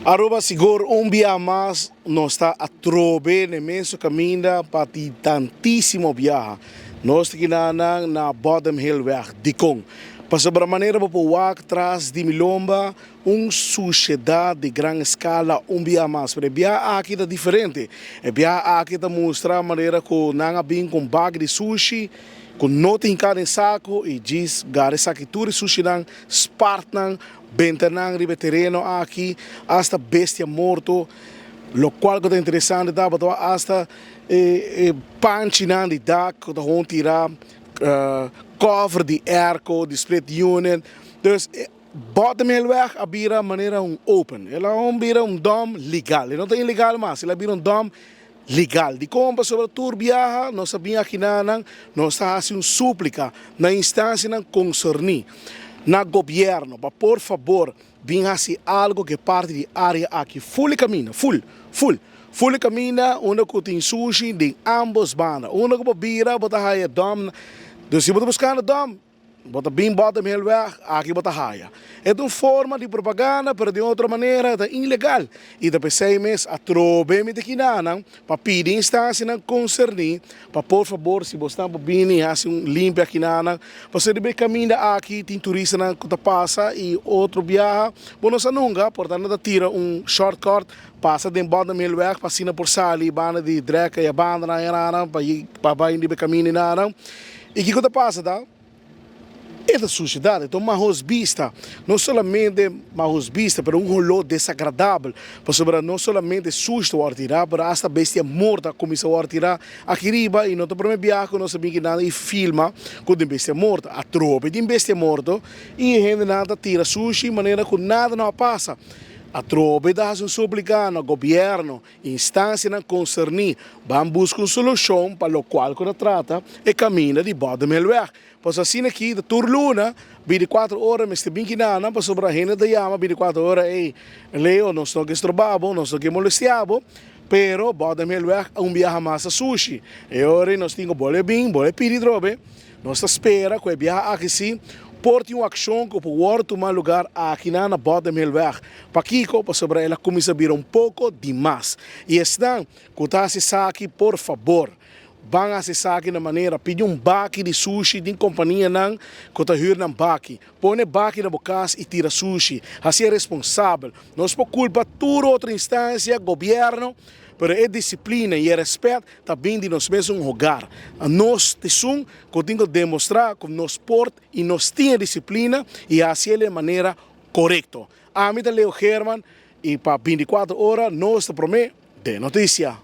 Aruba siguro dia mais nós está a trobe no imenso caminho para tantíssimo viajar. Nós estamos na Bottom Hill Weg, Dikong. Para sobre a maneira para poder atrás de Milomba, sociedade de grande escala, dia mais. Mas viajar aqui é diferente. Viajar aqui mostra a maneira que não bem com bag de sushi, com nota em cada saco e diz, gare saquitura sushi não, spartan, bentanang ribe terreno aqui, hasta bestia morto, lo qual é interessante, dá para hasta punch nan de dak, que vão tirar cover de airco, de split unit, dus bottom heel weg, abira maneira open, ela abira dom legal, não tem ilegal mas, ela abira dom legal. De como sobre tour viaja, nós sabíamos que nós está fazendo súplica na instância não concernir na governo, para por favor, venha assim algo que parte de área aqui, full caminho, full caminho, onde que tem sushi de ambos bandas, onde que bira, bota raia dom, dus se você buscar dom, bota bem bottom heel weg, aqui bota raia. É uma forma de propaganda, mas de outra maneira é ilegal. E depois 6 meses, a trobe me daqui não, para pedir instância não concernir, para por favor, se você está bem, assim limpo aqui não, você deve caminhar aqui, tem turista que passa e outro viaja, bom nós nunca, portanto tira shortcut, passa de bottom heel weg, passina por sali, banda de dreca e a banda na para ir de caminho não. E que passa, tá? Esta sociedade é uma rosbista, não somente uma rosbista, mas rolô desagradável, para não somente susto a tirar, mas esta bestia morta começou a tirar aqui riba e não te promete viajar, não sabia que nada e filma com a bestia morta, a tropa de bestia morta e a gente nada tira sushi de maneira que nada não passa. A tropa dá um suplicando ao governo, instância não concernir, vão buscar uma solução para o qual que trata e caminha de bottom heel weg. Pois assim aqui, da Turluna, 24 horas, mas tem que não, para sobre a gente da Yama, 24 horas, Leo, nós não estamos trabalhando, nós não estamos molestando, pero bottom heel weg, viaja mais a sushi. E agora nós temos bole pedir drobe, nós espera que viaja aqui sim, porte uma ação que pode tomar lugar aqui na Bottom Hill Weg. Para Kiko, para sobre ela começa a vir pouco demais. E estão, que está se aqui, por favor, vão a se aqui na maneira, pedir baque de sushi de companhia não, que está hirando baque. Põe baque na boca e tira sushi. Assim é responsável. Nós por culpa toda outra instância, governo, mas é disciplina e é respeito também de nós mesmos lugar. Nós temos que demonstrar que nós porta e nós temos disciplina e assim é a maneira correta. A mim é Leo Herman e para 24 horas nós te prometemos de notícia.